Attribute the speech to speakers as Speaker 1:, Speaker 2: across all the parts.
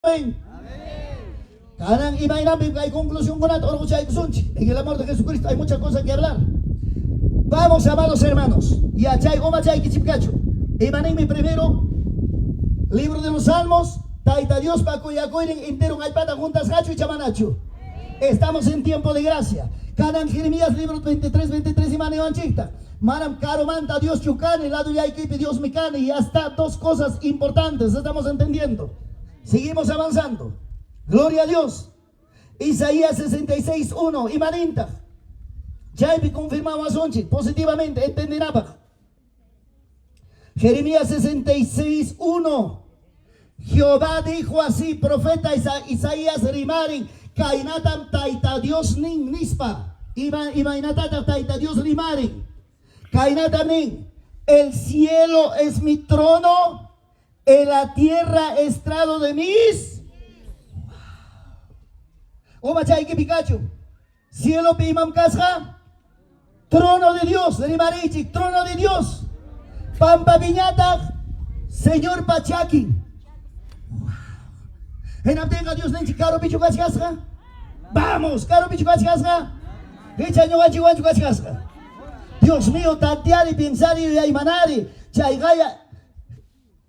Speaker 1: Amén. Kanang imainambi hay conclusión con en el amor de Jesucristo hay muchas cosas que hablar. Vamos, amados hermanos. Y a chay goma chay kichipcacho. Imanimi primero, libro de los Salmos. Taita Dios Paco y Acoiren entero pata juntas hacho y chamanacho. Estamos en tiempo de gracia. Kanang Jeremías, libro 23 y manejan chicta. Manam caro manta Dios chucane, lado ya equipe Dios mecane. Y hasta dos cosas importantes, estamos entendiendo. Seguimos avanzando. Gloria a Dios. Isaías 66:1. Imaninta. Ya he confirmado a Sonchi positivamente. Entenderá. Jeremías 66:1. Jehová dijo así, profeta Isaías rimarin, kainatam taita Dios nin nispa. Imainatata taita Dios rimarin. Kainatam nin. El cielo es mi trono. En la tierra estrado de mis. Oma chay que Pikachu. Cielo pimam casja. Trono de Dios. Rimarichi. Trono de Dios. Pampa Viñata. Señor Pachaki. En abtenga Dios nenchi caro pichu casca. Vamos, caro pichu casca. Echa ñogachi guanchu casca. Dios mío, tantear y pensar y aymanari. Chaygaya.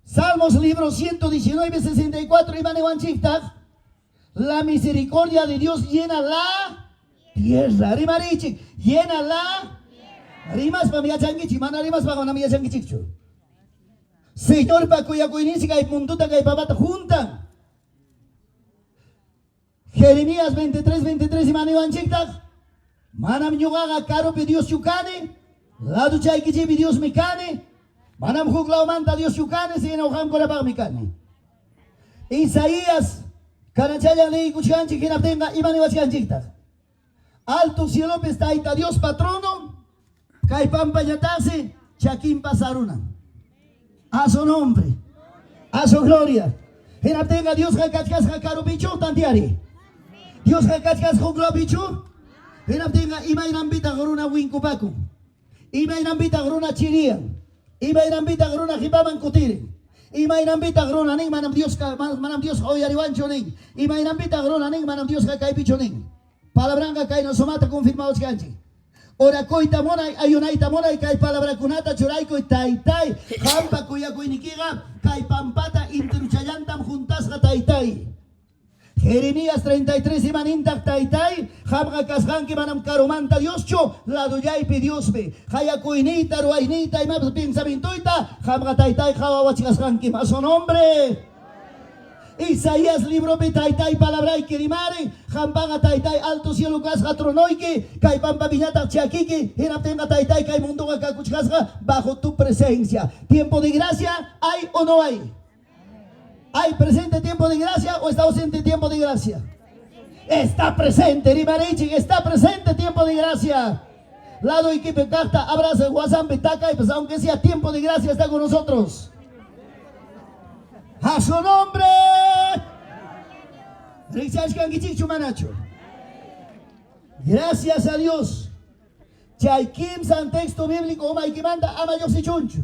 Speaker 1: Salmos, libro 119, 64, la misericordia de Dios llena la tierra. Rimarichi, llena la rimas para mi changichi, mana rimas para mi changichi. Señor, para cuya coinística y puntuta que hay papata junta. Jeremías 23 y manejan chictas. Manam yugaga caro pe Dios chucane. Lado chaikichi pe Dios mecane. Manam juglau manta Dios yucane se enojan con la pagmicane. Isaías, canachaya ley cuchanchi que tenga imani wachganchiktas. Alto cielo pestaita Dios patrono, kai pampa yatase, chaquín pasaruna. A su nombre, a su gloria. En tenga Dios jacachas jacaro bicho tantiari. Dios jacachas juglo bicho. En tenga imainambita goruna winkupaku. Imainambita goruna chirian. Imainambita grona hibaman kutiri. Imainambita grona ning manam Dios oyariwancho ning. Imainambita grona ning manam Dios kaipicho ning. Palabranca kai no somata confirmados ganchi. Ora koita mona ayunaita mona y kai palabra kunata choraico y taitai. Hampa kuya kuinikiga kai pampata interchayantam juntas taitai. Jeremías 33 y maninta taitai, jamga kasganki manam karomanta Dios cho, la doyai pe Dios be, jaya coinita, ruainita y más pensamientoita, jamga taitai, jawa kasganki, a su nombre. Isaías libro pe taitai, palabra y kerimare, jambaga taitai, alto cielo kasga tronoike, kai pampa viñata chiaquique, tenga taitai, kai mundo kakuchkasga, bajo tu presencia. Tiempo de gracia, ¿hay o no hay? ¿Hay presente tiempo de gracia o está ausente tiempo de gracia? Está presente, Rimarichi, está presente tiempo de gracia. Lado y que pecata, abraza, guasam, petaca, y pues aunque sea tiempo de gracia, está con nosotros. A su nombre. Gracias a Dios. Chaykim san texto bíblico, oma y que manda, ama Dios y chuncho.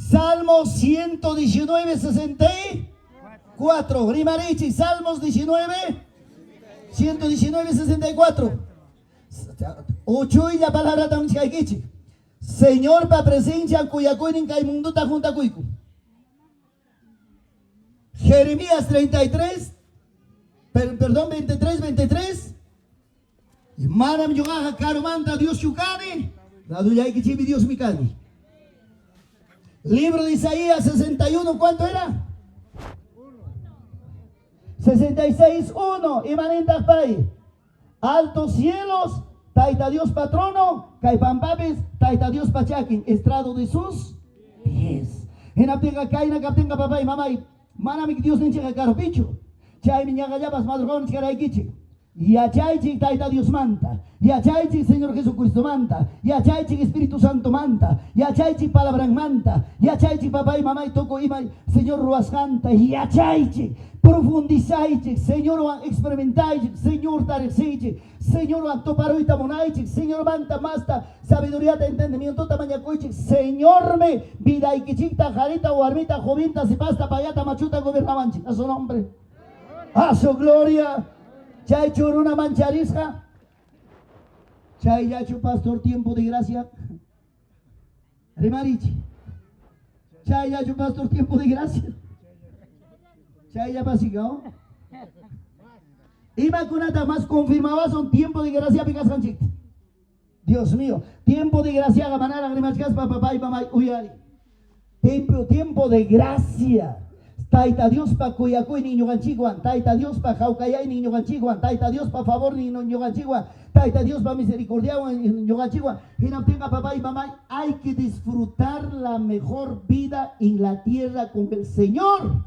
Speaker 1: Salmos 119, 64. Rimarichi, Salmos 119, 64. Ocho y la palabra también. Señor, pa presencia cuya coinen caimunduta junta cuico. Jeremías 23. Y manam yugaja caromanta Dios chucane. La duya que chibi Dios micani. Libro de Isaías 61, ¿cuánto era? 66:1. Imanentas pay. Altos cielos, taita Dios patrono, caipampapes, taita Dios pachaquin, estrado de sus pies. En abtenga caina, captenga papá y mamá y manamik Dios ninche caro picho. Chay miñaga llamas madrugones que haraikichi. Yachaychik Taita Dios manta, Yachaychik Señor Jesucristo manta, Yachaychik Espíritu Santo manta, Yachaychik Palabra manta, Yachaychik Papá y Mamá y Toco y Señor Ruas canta, Yachaychik, profundizaychik, Señor experimentaychik, Señor Tareceychik, Señor Toparoita Monaychik, Señor Manta Masta, sabiduría de entendimiento tamañacoychik, Señor me, vida y quichita, jarita o armita, jovinta, si pasta, payata, machuta, gobernamanchik, a su nombre, a su gloria. Chay churuna mancharisca. Chay yachu pastor tiempo de gracia. Remarichi. Chay yachu pastor tiempo de gracia. Chay ya pasigao. Imacunata más confirmaba son tiempo de gracia picas canchit. Dios mío, tiempo de gracia gamanara remachas papá y mamá uyari. Tiempo de gracia. Taita Dios pa cuyacuy niño ganchiguan, Taita Dios pa jaucayay niño ganchiguan, Taita Dios pa favor niño ganchiguan, Taita Dios pa misericordia niño ganchiguan. Y no tenga papá y mamá, hay que disfrutar la mejor vida en la tierra con el Señor.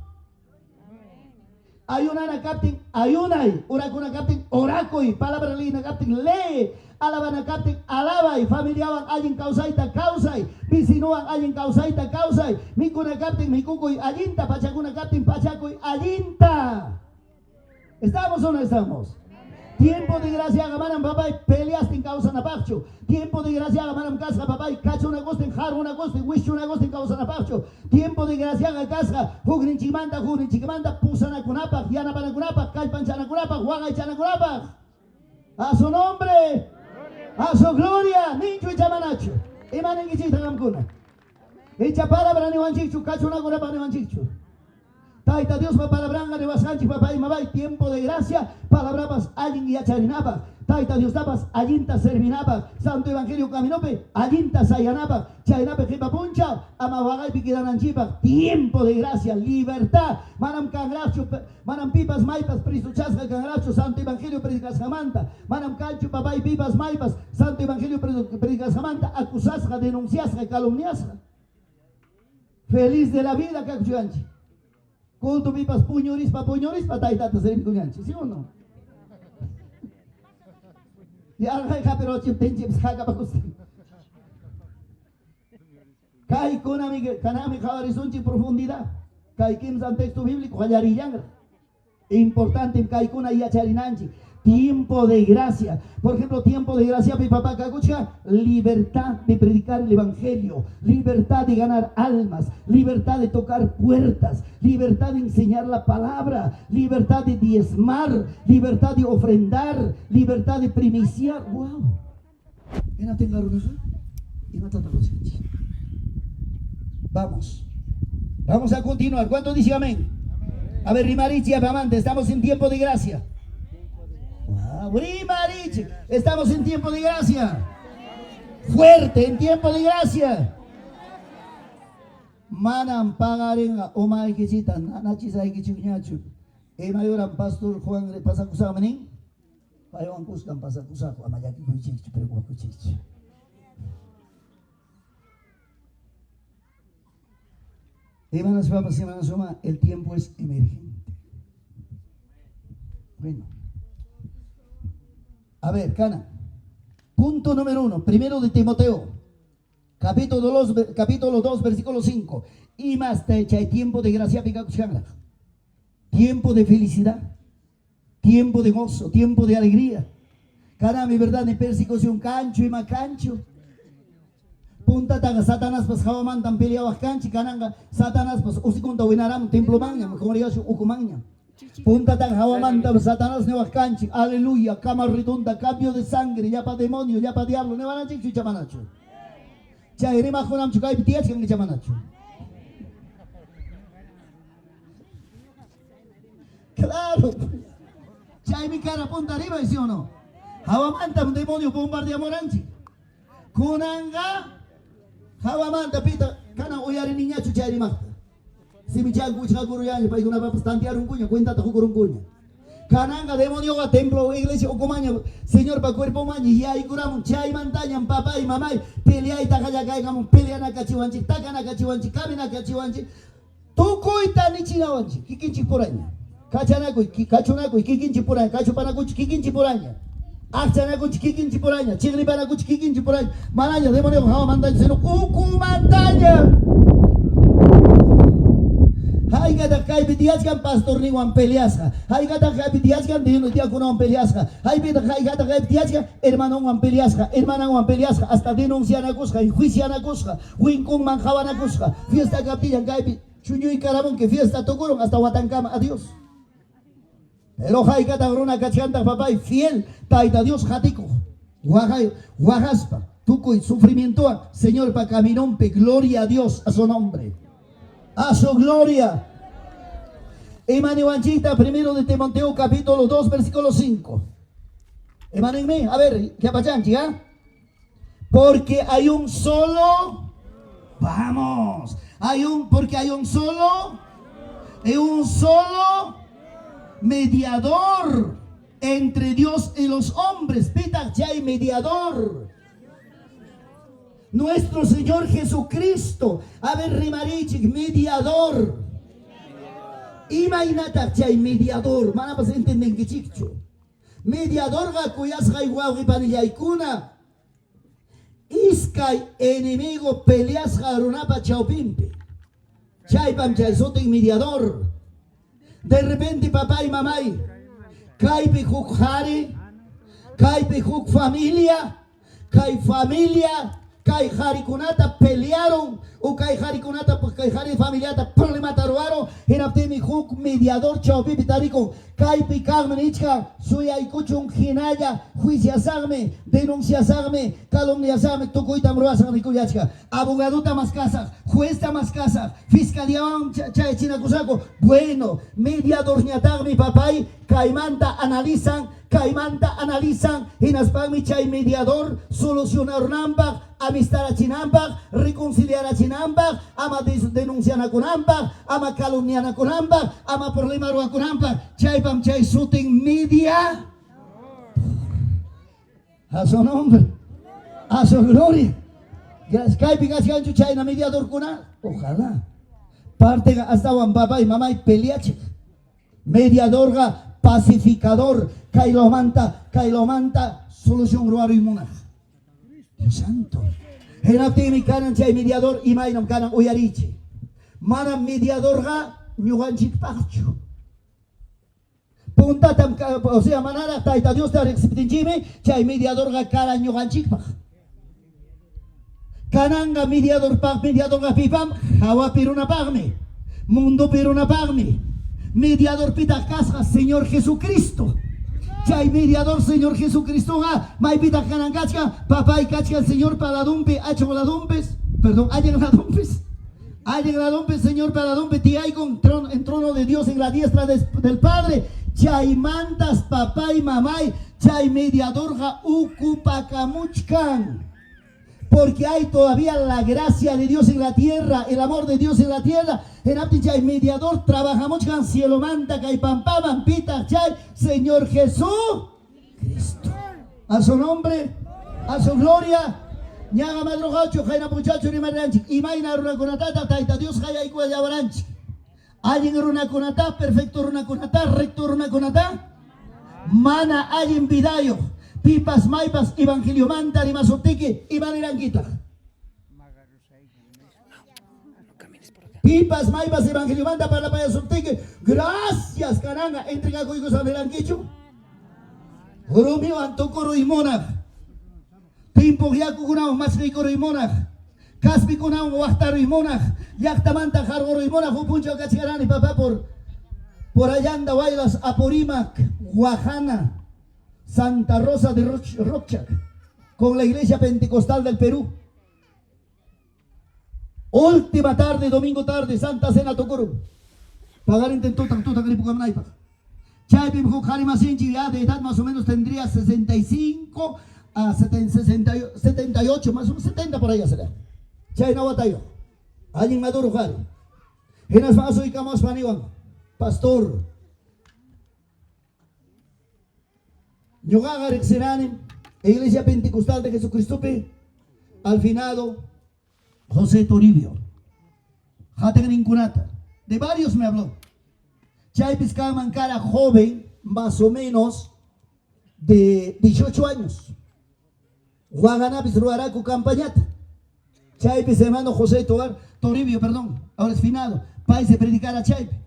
Speaker 1: Ayunan a captain, ayunay, oracuna captain, oracoy, palabra lina captain, lee. Alaban captain, alaba y familiaban alguien causaita causay, pisinoan alguien causaita causay, micuna captain, micucoy allinta, pachacuna captain, pachacoy allinta. ¿Estamos o no estamos? Tiempo de gracia gamanan papá y peleas en causa napacho. Tiempo de gracia gamanan casa papá y cacho una costa en jaro una costa en wish una costa en causa napacho. Tiempo de gracia ga casa jugrin chimanda pusana kunapa, yana para kunapa, calpanchana kunapa, huaga y chana kunapa. A su nombre. A su gloria, nicho y chamanacho. Imanen y chita gamcuna. Echa palabra ni wanchichu, cacho una gora para ni wanchichu. Taita Dios pa palabranga de basanchi papá y mamá, tiempo de gracia, palabrabas alguien y acharinaba. Taita Dios dabas, allinta servinaba. Santo Evangelio caminope, allinta sayanaba. Chainape jipa puncha, amawagay piquidananchipa. Tiempo de gracia, libertad. Manam cangracho, manam pipas maipas, prisuchasca cangracho, Santo Evangelio predicas jamanta. Manam cancho papá y pipas maipas, Santo Evangelio predicas jamanta. Acusasca, denunciasca, calumniasca. Feliz de la vida, cachuanchi. Culto pipas puñoris pa taitata servincuñanchi, ¿sí o no? Ya pero chiptenchips jaga bagus. Kai konami kanami horizonte profundidad. Kai kim san texto bíblico hallarillang. Importante kai kuna ya charinanchi. Tiempo de gracia. Por ejemplo, tiempo de gracia mi papá cagucha, libertad de predicar el evangelio, libertad de ganar almas, libertad de tocar puertas, libertad de enseñar la palabra, libertad de diezmar, libertad de ofrendar, libertad de primiciar. Wow. Vamos. Vamos a continuar. ¿Cuánto dice amén? A ver, Rimarichi, amante, estamos en tiempo de gracia. Wow, Rimarichi, estamos en tiempo de gracia. Fuerte, en tiempo de gracia. Manam pagarenga omay kichita nachisay kichuñachu. Mayoran pastor Juan le pasa kusamanin. Payon kuskan pasa kusako amayaki kuchichu pero kuchichu. Hermanas papas y hermanas mamá, el tiempo es emergente. Bueno. A ver, Cana. Punto número 1, primero de Timoteo, capítulo 2, versículo 5. Y más te echa tiempo de gracia, tiempo de felicidad, tiempo de gozo, tiempo de alegría. Cana, mi verdad, de persecución, cancho y macancho. Punta taga Satanás, pues jawaman tan peleawas canchi, cananga, Satanás, pues usikunta winaram, templo mangya, como digo, ukumangya. Punta tan jawamanta Satanás ne canchi, aleluya, cama redonda, cambio de sangre, ya para demonio, ya para diablo, ne van a chichu chamanacho. Chaire majonam chukai pitiach que chamanacho. Claro. Chay mi cara punta arriba, ¿sí o no? Jawamanta un demonio bombardea moranchi. Kunanga jawamanta pita, kana oyari niña chuchairi makta. Si mi chan kuchka guru yani pa iguna papas tantear un cuño, cuenta tajo un cuño. Cananga demonio a templo iglesia o comaña, señor pa cuerpo maña y ahí curamos chay montaña papá y mamá pelea y tajaya caigamos pelea na cachiwanchi, taca na cachiwanchi, cabe na cachiwanchi. Tu coita ni chinawanchi, kikinchi por año. Kachanakuy, kachunakuy, kikinchi puraña, kachupanakuch, kikinchi puraña. Achanakuch, kikinchi puraña, chigripanakuch, kikinchi puraña. Maraña, demonio, jama mandaña, sino ucumantaña. Hay que atacar pitiascan pastor ni Juan peleasca. Hay que atacar pitiascan de dia con Juan peleasca. Hay que atacar pitiascan hermano Juan peleasca, hermana Juan peleasca, hasta denunciar a cusca, juiciar a cusca, wincon manjaban a cusca, fiesta capilla, caipi, chuño y caramón que fiesta tocaron hasta Huatancama, adiós. Pero hay que atacar una cachanta papá y fiel, taita Dios jatico, guajaspa, tuco y sufrimiento, Señor pa caminón, gloria a Dios, a su nombre. A su gloria. Emanuanchita, primero de Timoteo, capítulo 2, versículo 5. Emanuenme, a ver, ¿qué apachanchi, ah? Porque hay un solo, vamos, porque hay un solo mediador entre Dios y los hombres. Pita, ya hay mediador. Nuestro Señor Jesucristo, a ver, Rimarichik, mediador. Imagínate, chay mediador, mana pas entienden que chicho. Mediador ga cuyas gaiguau y panillaikuna. Iskay enemigo peleas garunapa chaupimpe. Chay pam chay soten mediador. De repente papá y mamá, kaipe huk jari, kaipe huk familia, kai familia. Kai harikunata pelearon o kai harikunata pues kai hari familiata problema taruaro henaptemi huk mediador chaupipi tariko kai pikagme nichka suya ikuchun hinaya juiciasarme denunciasarme calumniasarme tukuita mruasarme kuyachka abogadota más casa jueza más casa fiscalía chay chinakusako bueno mediador ñatarmi papay kaimanta analizan y naspagmi chay mediador solucionar nambag amistad a chinambag reconciliar a chinambag ama denunciar a cunambag ama calumniar a cunambag ama problema a cunambag chay pam chay shooting media a su nombre a su gloria kay picación chay na mediador kuna ojalá parte hasta wan papá y mamá y peleache mediador ga pacificador Kailomanta, solución ruaro y monaj. Dios santo. Henaptimi kanan chay mediador y mainam kanan uyariche. Mana mediador ga nyuganchik pachu. Punta tam, o sea, manara taita Dios ta rexiptinchime chay mediador ga kanan nyuganchik pach. Kananga mediador ga pipam, hawa piruna pagme. Mundo piruna pagme. Mediador pita casa, Señor Jesucristo. Chay mediador, Señor Jesucristo. May pita canangachka, papá y cachka, el Señor paladumpe, hacho ladumpes. Perdón, hayan ladumpes. Hayan ladumpes, Señor paladumpe, tiay con en trono de Dios en la diestra del Padre. Chay mantas, papá y mamá. Chay mediador ga ukupakamuchkan. Porque hay todavía la gracia de Dios en la tierra, el amor de Dios en la tierra. En Aptichay, mediador, trabajamos con cielo manta, caipampaban, pita, chay, Señor Jesús Cristo. A su nombre, a su gloria. Ñaga madrogacho, jaina muchacho, ni maranchi. Imaina runa kunatata, taita Dios, jaya y cuya baranchi. Alguien runa kunata, perfecto runa kunata, recto runa kunata. Mana alguien vidayo. Pipas, maipas, evangelio manta, ni masotique, y maniranquita. Pipas, maipas, evangelio manta para la paya sotique. Gracias, caranga, entrega con hijos a Melanquicho. Romeo Antocoro y Monag. Timpo Yaku Gunao, más rico y Monag. Caspi Gunao, Wachtaro y Monag. Yactamanta, Jargoro y Monag, Upuncho Cachigarani, papá, por allá anda bailas, Aporimac, Guajana. Santa Rosa de Rochac, con la iglesia pentecostal del Perú. Última tarde, domingo tarde, Santa Cena Tocoro. Pagar intentó tanto gripucamnaipa. Chaypim Jarimasinchi, ya de edad más o menos tendría 65 a 78, más o menos 70 por allá será. Chay no batayo. Alguien maduro jari. Genas maso y camas paniwan. Pastor. Yogaga Rexerane, Iglesia Pentecostal de Jesucristo, al finado José Toribio, Jaten Incunata, de varios me habló. Chaypis kaman cara joven, más o menos de 18 años. Guaganapis ruaraku campañata. Chaypis hermano José Toribio, perdón, ahora es finado. Pai se predicara Chaype.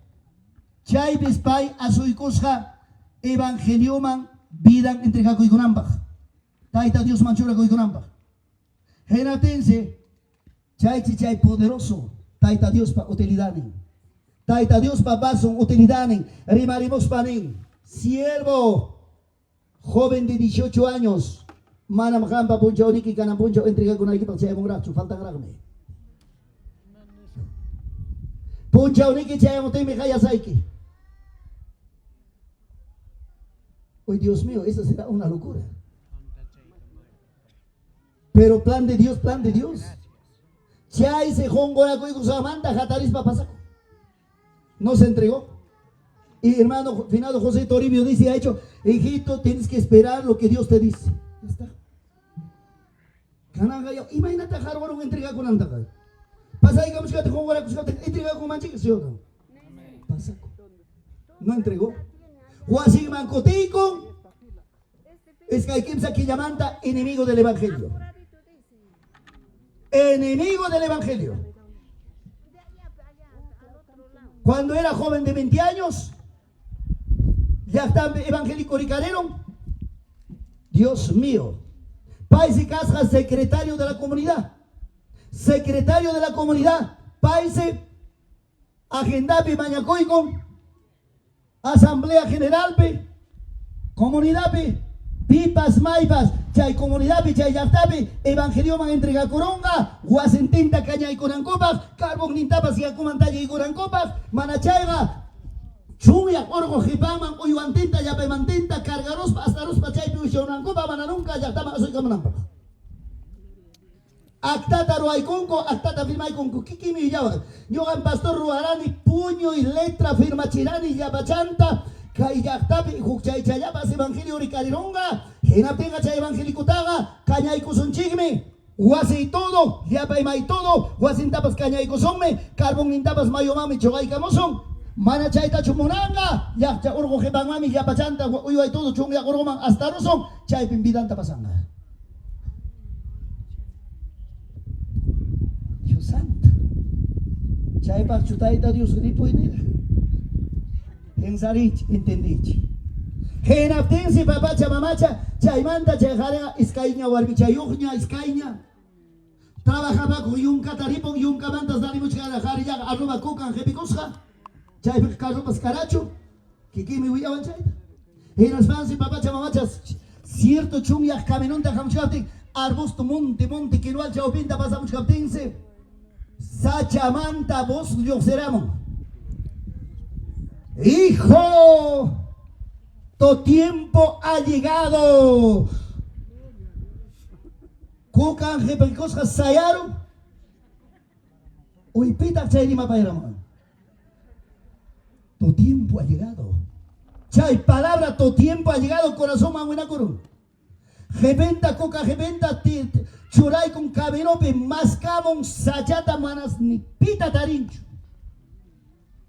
Speaker 1: Chaypis pai asuikusja evangelioman vidan entre Jacoiconampaj. Taita Dios manchura Coiconampaj. Genatense, chay poderoso. Taita Dios pa utilidad. Taita Dios pa vaso utilidad. Rimarimos panen. Siervo, joven de 18 años. Manam jampa puncha oniki canam puncha entrega con equipo chay mongracho. Falta grave. Puncha oniki chay motemi jaya saiki. Hoy Dios mío, eso será una locura. Pero plan de Dios, plan de Dios. Chay se jongora con Samanta, Jataris papasaco. No se entregó. Y hermano finado José Toribio dice, ha hecho, hijito, tienes que esperar lo que Dios te dice. Ya está. Imagínate a Jarwaro entrega con Antaca. Pasa ahí que buscate jongora, entrega con Manchica, ¿sí o no? Pasaco. No entregó. Huasig Mancotico es que hay quien se llamanta enemigo del evangelio. Enemigo del evangelio. Cuando era joven de 20 años, ya está evangélico ricarero. Dios mío. País y Casja, secretario de la comunidad. Secretario de la comunidad. País, agendapi mañacoico. Asamblea General, comunidad, pipas, maipas, chay comunidad, chay yartapi, evangelio man entrega coronga, guasentinta caña y corancopas, carbón nintapas y acumantalla y corancopas, manachaiga, chuya, orgo, jipaman, uyuantinta, yapemantinta, cargaros, pastaros, pachay, piushonancopa, mananunca, yartama, soy camanampa. Actata ruaiconco, actata firmaiconco, kikimi yawa. Yogan pastor ruarani, puño y letra, firma chirani, yabachanta, kayaktapi, hukchay chayapas, evangelio ricarironga, genapega chay evangelicutaga, cañaico son chigme, huase y todo, yapaima y todo, huasintapas cañaico sonme, carbón intapas mayomami, chogaicamosón, mana chayta chumunanga, yakcha urgo jepamami, yapachanta, uyuay todo, chunga urgoman, hasta roson, chay pimbidanta pasanga. Santo. Chay pa chutaita Dios ripo inera. Pensarich, entendich. Genaptensi papacha mamacha, chay manta chay jarega iskaiña warbicha yuña iskaiña. Trabajaba con yunca taripon yunca mantas darimuch cara jarilla arroba cocan jepicosja. Chay carropas caracho. Kikimi huyawan chay. Genaspansi papacha mamacha cierto chunga caminonta jamchate arbusto monte que no al chao pinta pasamos captense. Sachamanta vos Dios hijo, tu tiempo ha llegado. Kukan jepelkosja sayaron. Uy pita chayrima pairama. Tu tiempo ha llegado. Chay palabra, tu tiempo ha llegado, corazón mamuinakuru. Jeventa coca jeventa churay con cabenope mascamon sachata manas ni pita tarincho.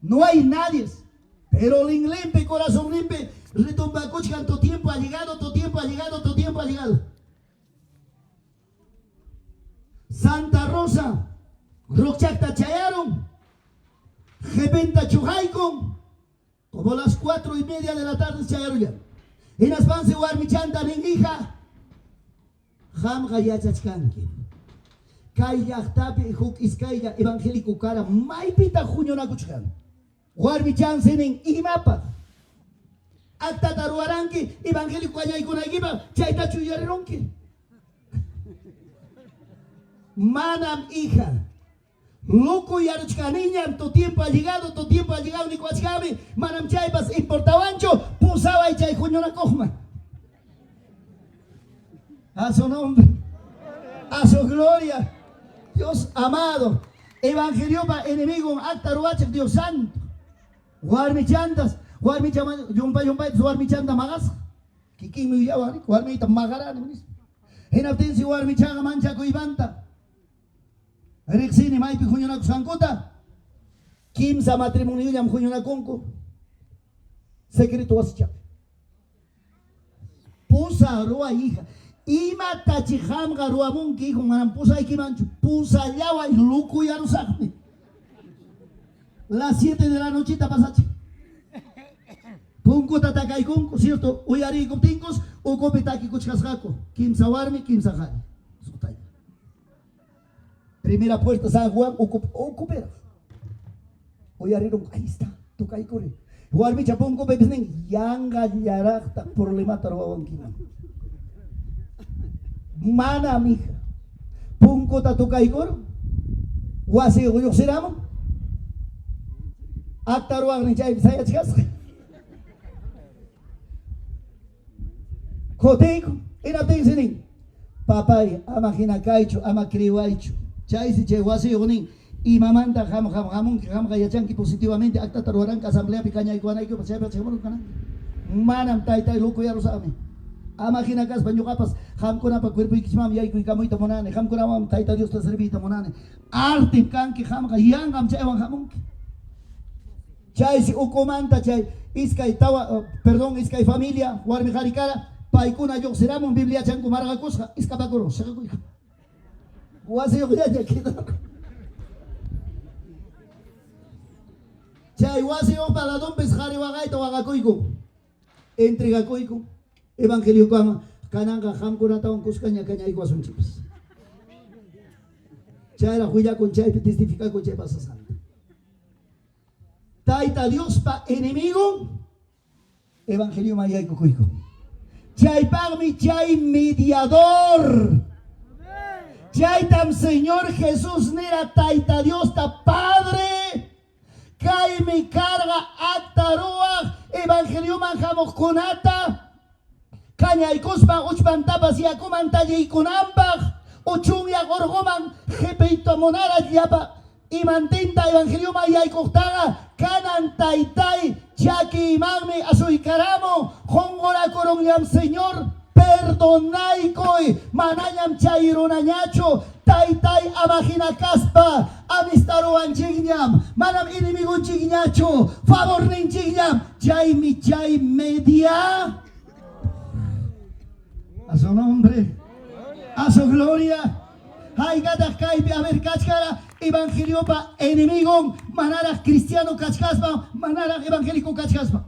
Speaker 1: No hay nadie, pero limpe corazón limpe retumba cochcan, tu tiempo ha llegado, tu tiempo ha llegado, tu tiempo ha llegado. Santa Rosa, Rochacta chayaron, jeventa chujaicon, como las 4:30 de la tarde chayaron ya. En las panse guarmichanta hija. Hamga yachachkanki. Kayaktapi huk iskaya evangélico cara maipita junio nakuchkan. Guarbichan senen imapa. Acta taruaranki evangélico kaya ikonaigiba chaita chuyaronki. Manam hija. Loco yaruchkaniña, tu tiempo ha llegado, tu tiempo ha llegado, Nicuachkami, manam chaypas importabancho, pusaba y chay junio nakojma. A su nombre, a su gloria, Dios amado, evangelio para enemigo, acta ruachak, Dios santo, guarmichantas, guarmichantas, yumpa, guarmichanta magas, kikimi yawari, guarmita magarani, enaptensi guarmichanga mancha kuibanta, Rixini maipi junyo na kusankota, kimsa matrimonio yam junyo na konko, Secreto was chap. Pusa roa hija. Ima tachiham garua munki con manan pusa ikimanchu. Pusa yawa y luku ya rusakme. Las 7 de la noche pasache. Punko tatakai kunko, cierto, uyari kuptinkos, o kopitaki kuchkasgako. Kim sawarmi, kim sahari. Primera puerta San Juan, ocupera. Uyari rum, ahí está, toca y corre. Warmi chapunko bebisning, yanga yarakta problema tarwawan kiman. Mana mija. Punko tatoka y cor. Wasi uyok siramo. Aktarwag ni chay bisaya chkas. Koteiko, ina tingsinin. Papay, ama hinakaicho, ama kriwaicho. Chay si chay wasi unin. Y mamanta ham gayachanki positivamente. Acta taruaran asamblea picaña y guanay que pasea para seguir canal. Manam tai loco ya lo sabe. Ama hinakas bañucapas. Ham kuna pa cuerpo y kismam ya y kamoy tamonane. Ham kuna mam tai Dios te serví tamonane. Arte kanki ham gayang am chay wan hamunki. Chay si ukomanta chay. Iskay tawa, perdón, iskay familia. Warmi harikara. Paikuna yo seramos Biblia chanku marga cosa escapacoro se hago guase yo ya queda chay guase yo para don pesjari wagaita wagakoiko entrega koiko evangelio kama kananga hamkuna taon kuskanya kanya iguasun chips chay la huya con chay testifica con chay pasa santa taita Dios pa enemigo evangelio maya koiko Chay parmi chay mediador. Chay tam Señor Jesús nera taita Dios ta Padre. Cay mi carga actaroa evangelio manjamos conata. Caña y cospa uchpan tapas y acomanta y conambaj. Ochun ya gorgoman jepeito monara yapa. Y mantenta evangelio maya y cortaga. Canan taitai. Chaki imagme azuicaramo, jongora coronyam Señor, perdonaicoy, manayam chaironañacho, taitai amagina caspa, amistaro anchigñam, manam inimigo chigñacho, favor ninchigñam, chay mi chay media. A su nombre, a su gloria. Hay gatas caipe a ver cachcara, evangelio pa enemigo, manara cristiano cachcaspa, manara evangélico cachcaspa.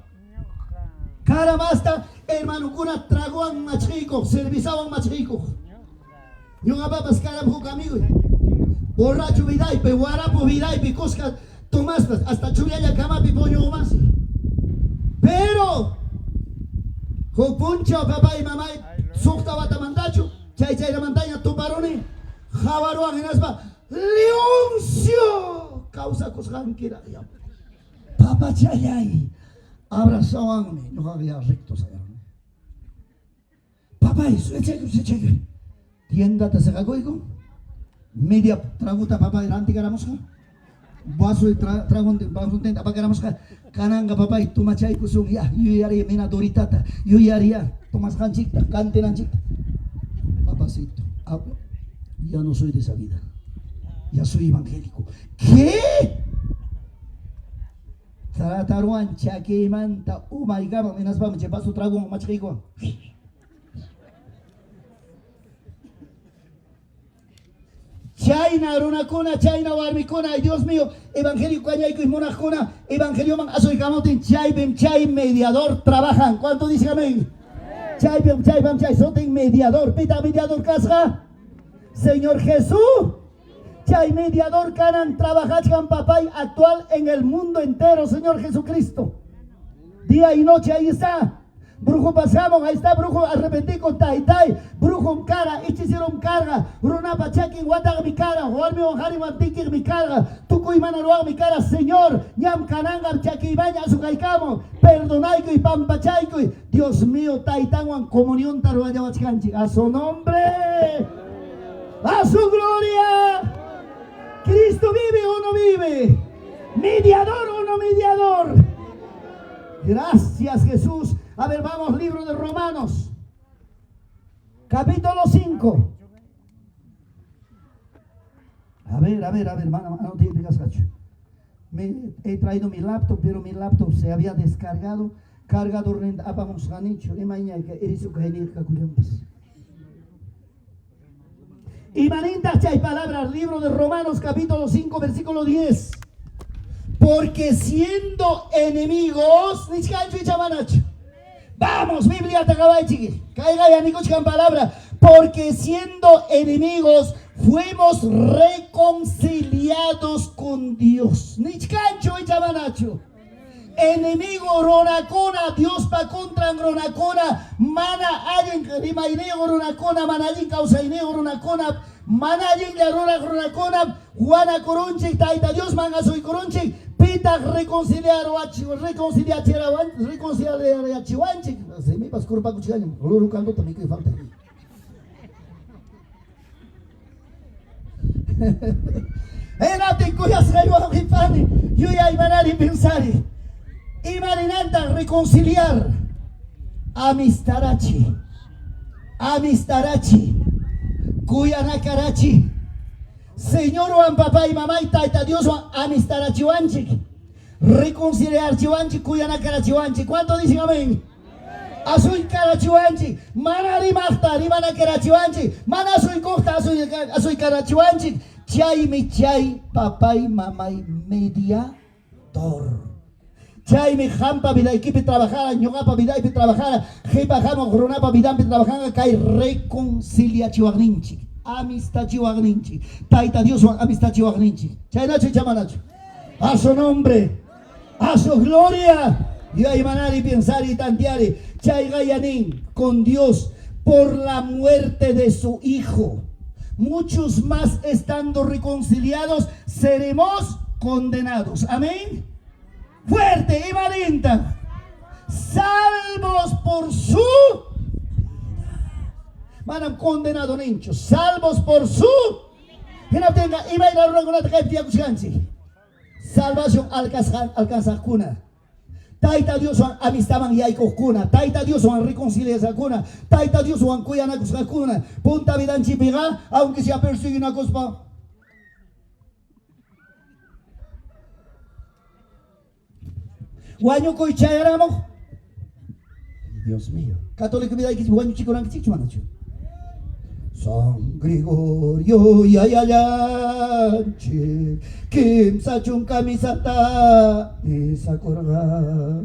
Speaker 1: Cara basta, hermano cuna traguan machico, servizaban machico. Yo a papas cara poco amigo. Borracho vidai, pe guarapo vidai, pe cosca tomas hasta churiaya cama pipoño más. Pero, jopuncha papá y mamá, sukta batamandacho, chay la montaña tuparone. Jabaruan en aspa, Leoncio, causa cosgan kira ya. Papa chayay, abrazawanme, no había rectos allá. Papá, eso es cheque. Tienda te se cagoigo, media traguta papá era antigara mosca. Vaso y trago de vaso tenta para mosca. Cananga papá y tu machay kusung ya, yo haría mena doritata, yo haría tomas canchita, cantenanchita. Papacito, hablo. Ya no soy de esa vida. Ya soy evangélico. ¿Qué? Tarataruan, chaquimanta, umaigama, menas vamos, chepaso trago un machico. China, runacona, China, warmicona, Dios mío, evangélico, cañaico y monajona, evangelio man, azoicamotin, chay, mediador, trabajan. ¿Cuánto dice amén? Chay, soten mediador, pita mediador, casca. Señor Jesús, chay mediador canan trabajachkan papay actual en el mundo entero, Señor Jesucristo. Día y noche ahí está. Brujo pasamos, ahí está brujo arrepentido con taitai, brujo en cara, hicieron carga, runa pachakin guataga mi cara, juarme ojari mantiquir mi carga, tucuy manaruag mi cara, Señor, yam cananga chaquibaña azucaicamo, perdonaico y pampachaico, Dios mío, taitanguan comunión taruaya wachkanchi, a su nombre. ¡A su gloria! ¿Cristo vive o no vive? ¿Mediador o no mediador? Gracias, Jesús. A ver, vamos, libro de Romanos, capítulo 5. A ver, hermano, no te cacho. He traído mi laptop, pero mi laptop se había descargado. cargador renta apamos ganicho y mañana que eres su cajenir cacuyampas. Y manita hay palabras, libro de Romanos capítulo 5 versículo 10. Porque siendo enemigos, vamos, Biblia te acaba de chiqui. Caiga ya ni cochcan palabra. Porque siendo enemigos, fuimos reconciliados con Dios. Nichcancho y chamanacho. Enemigo ronacona, Dios pa contra ronacona, mana ayen rimaineo ronacona, mana ayen causaineo ronacona, mana ayen la ronacona, Juana coronche, taita Dios manga soy coronche, pita reconciliar chihuanche, se me pas curpa cuchigaño, lulu canto también que falta. Era te cuyas rayuan hipani, yo ya iban a pensar. Imarinanta reconciliar amistarachi kuyanakarachi Señor Juan papá y mamá y taita Dios amistarachi wanchik reconciliar chiwanchi kuyanakarachi wanchi. ¿Cuánto dicen amén? Asoy karachi wanchi manari mafta rimana karachi wanchi mana asoy costa asoy karachi wanchi chay mi chay papá y mamá y mediador. Chay me jampa vida equipe trabajara, ñogapa vida y trabajara, jepa jamo gronapa vida y trabajara, kay reconcilia chihuagninchi, amistad chihuagninchi, taita Dios amistad chihuagninchi. Chay nacho chamanacho. A su nombre, a su gloria, y a imanar y pensar y tantear, chay gayanin con Dios por la muerte de su hijo. Muchos más estando reconciliados seremos condenados. Amén. Fuerte y valiente, salvos por su manam condenado nincho, salvos por su salvación alcanza cuna. Taita Dios amistaban y hay cuna. Taita Dios reconciliación cuna. Taita Dios cuyan cuna. Punta vida en chipiga, aunque sea persigue una cosa. Guaño coichayaramo. Dios mío. Católico vida que guaño chico lang chico manacho. San Gregorio yayayanche kim sachun kamisata esa corga.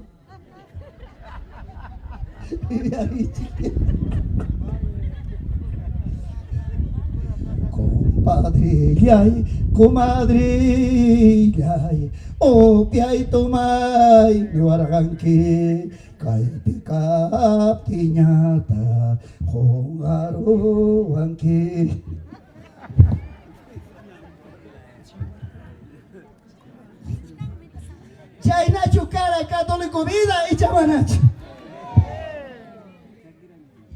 Speaker 1: Compadre yay, comadre yay, opia y tomay, yo arranqué, kay pikap tiñata, jongaro anque. Chay nacho cara católico vida y chamanacho.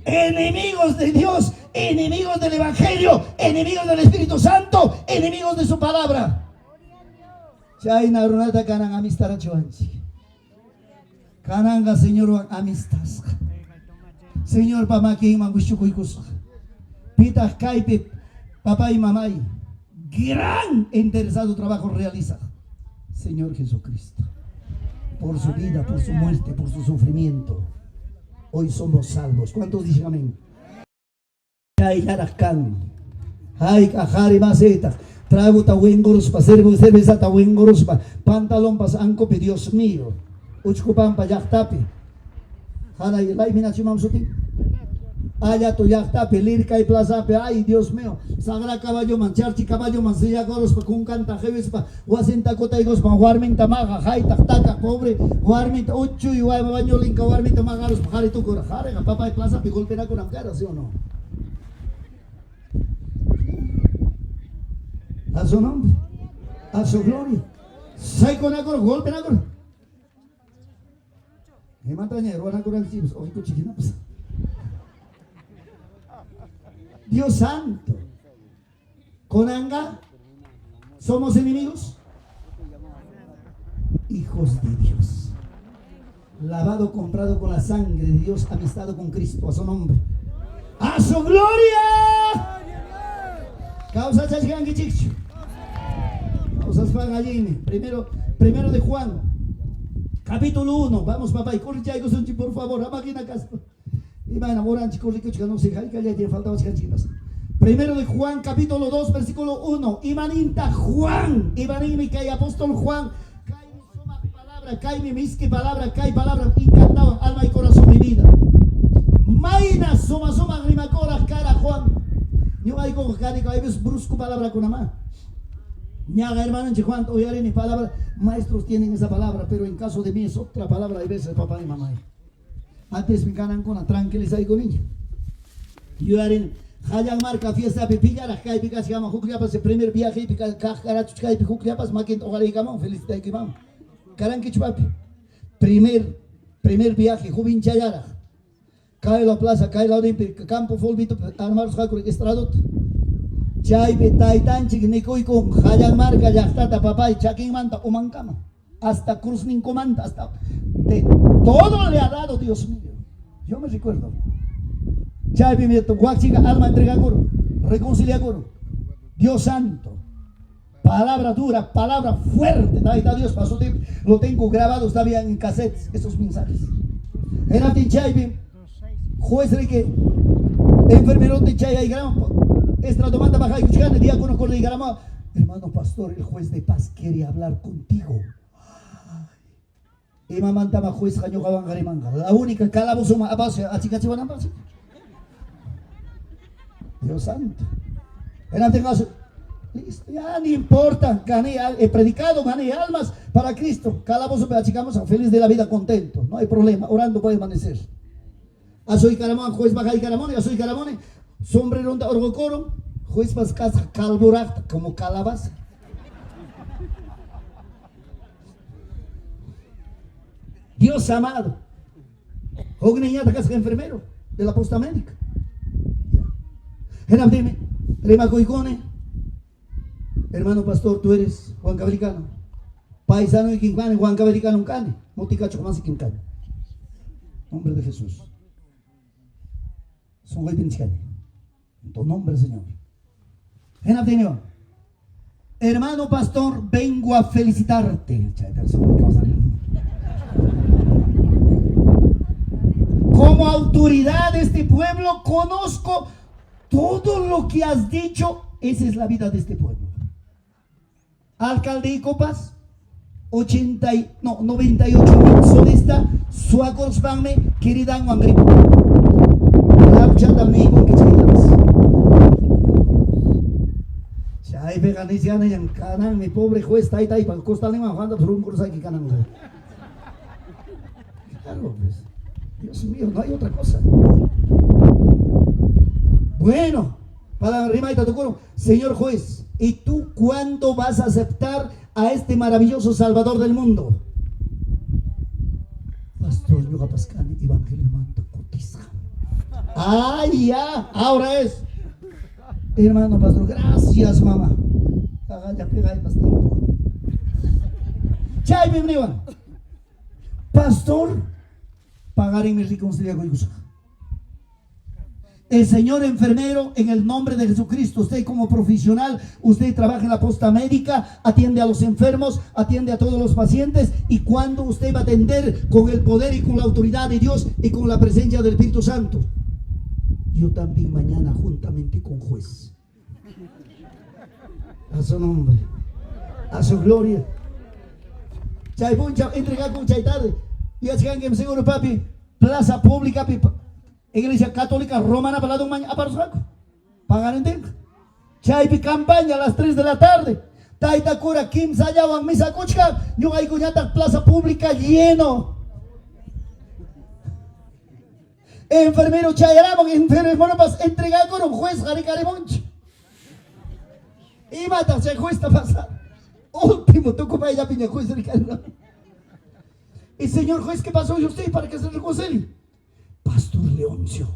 Speaker 1: Enemigos de Dios, enemigos del Evangelio, enemigos del Espíritu Santo, enemigos de su palabra. Chay narunata kanang amistad chuanchi. Kananga Señor amistas. Señor pamaki manguchukuikus. Pita kaipe papá y mamá. Gran interesado trabajo realiza. Señor Jesucristo. Por su vida, por su muerte, por su sufrimiento. Hoy somos salvos. ¿Cuántos dicen amén? Ay, yarascan. Ay, cajari maceta. Trago tahuengorus pa cerveza tahuengorus pa. Pantalón pa ancope, Dios mío. Uchkupan pa yaktapi. Jara y lai minachimam suti. Allá tu yaktapi, lirca y plazape. Ay, Dios mío. Sagra caballo man, charchi caballo man, silla goros pa kun canta jeves pa. Wasinta kotaigos pa, huarminta maga, jai taktaka, pobre. Huarminta uchu y guay baño linka, huarminta magaros pa, jari tu cora. Jare, papá y plazape, golpea con amcara, ¿sí o no? A su nombre, a su gloria. Sai con agor, golpe agor. Me mataña, ruan agor al chibos, oye cochiquina pues. Dios santo. Con anga, ¿somos enemigos? Hijos de Dios. Lavado, comprado con la sangre de Dios, amistado con Cristo, a su nombre. ¡A su gloria! Causa chachgan que chicho. Causas van allí. Primero de Juan, Capítulo 1. Vamos, papá, y corre, chay, por favor, a máquina caspa. Y va enamorando, corre, que no sé, que ya tiene faltado chicas. Primero de Juan, capítulo 2, versículo 1. Imaninta Juan, Imanimi, que hay apóstol Juan, cae mi suma palabra, cae mi misque palabra, cae palabra, encantado, alma y corazón, mi vida. Maina, suma, grimacora, cara Juan. Yo hay con carico, hay ves brusco palabra con ama. Ñaga hermano, en Juan, oye, ni palabra, maestros tienen esa palabra, pero en caso de mí es otra palabra, hay veces papá y mamá. Antes me ganan con la tranquilidad y con niña. Yo haré. Hayan marca fiesta pipilla la calle pica se llama Jucliapas el primer viaje pica cajarachu calle Jucliapas maquin ojalá y camón felicidad que vamos caranque chupapi primer viaje Jubin Chayara cae la plaza cae la olímpica campo folbito armaros jacur estradot chay betaitan chiquinico y con hayan marca ya está papá y chaquín manta o mancama hasta cruz nin comanda hasta de todo le ha dado Dios mío yo me recuerdo. Chay pimiento, guachica, alma entrega coro, reconcilia coro. Dios santo, palabra dura, palabra fuerte. Está Dios, pasó tiempo, lo tengo grabado, está bien en cassettes, esos mensajes. Era de Chay, juez de que enfermero de Chay, hay grama, estratomanda baja y cuchicane, diácono con el grama. Hermano pastor, el juez de paz quiere hablar contigo. Y mamá andaba juez, jaño gaban garimanga. La única calabozo, a base, a chica chivan a base. Dios santo. En este caso, listo, ya no importa, gané, he predicado, gané almas para Cristo. Calabozo, achicamos, feliz de la vida, contento, no hay problema, orando puede amanecer. Soy caramón, juez baja y caramón, soy caramón, sombrero de orgocoro, juez pas casa, calboracta, como calabaza. Dios amado, joven niñata casa enfermero de la posta médica. Hermano pastor, tú eres Juan Cabelicano, paisano y quincane, Juan Cabelicano, cane, moticacho más y quincane. Nombre de Jesús. Son hoy pinchane. En tu nombre, Señor. Hermano pastor, vengo a felicitarte. Como autoridad de este pueblo, conozco todo lo que has dicho. Esa es la vida de este pueblo. Alcalde y Copas, 98.000 solista, suagos vanme, querida en Wangripo. La chata me con que chailas. Chay veganiciana y en canan, mi pobre juez, tai, para costar en Juan, por un curso aquí canan. Claro, pues. Dios mío, no hay otra cosa. Bueno, para arriba y Tatocoro, señor juez, ¿y tú cuándo vas a aceptar a este maravilloso Salvador del mundo? Pastor Yoga Pascani, Evangelio Manta Cotiza. ¡Ay, ya! Ahora es. Hermano pastor, gracias, mamá. Ya pega el pastel. Chay, bienvenido. Pastor, pagar en mi reconciliar con Dios. El señor enfermero, en el nombre de Jesucristo, usted como profesional, usted trabaja en la posta médica, atiende a los enfermos, atiende a todos los pacientes, y cuando usted va a atender con el poder y con la autoridad de Dios y con la presencia del Espíritu Santo. Yo también mañana juntamente con juez. A su nombre, a su gloria. Chay puncha, entregar con chay tarde. Y así que seguro papi, plaza pública, Iglesia Católica Romana para un mañana para saco. Pagar en tiempo. Chay campaña a las 3 de la tarde. Taita cura Kim Sayawan Misa Kuchka. Yo hay cuñata plaza pública lleno. Enfermero Chayaramo, enfermero para entregar con un juez Jaricarimonch. Y mata, se juez está pasando. Último, toco para ella piña juez Ricardo. Y señor juez, ¿qué pasó? ¿Y usted para que se reconcilie? Pastor Leoncio,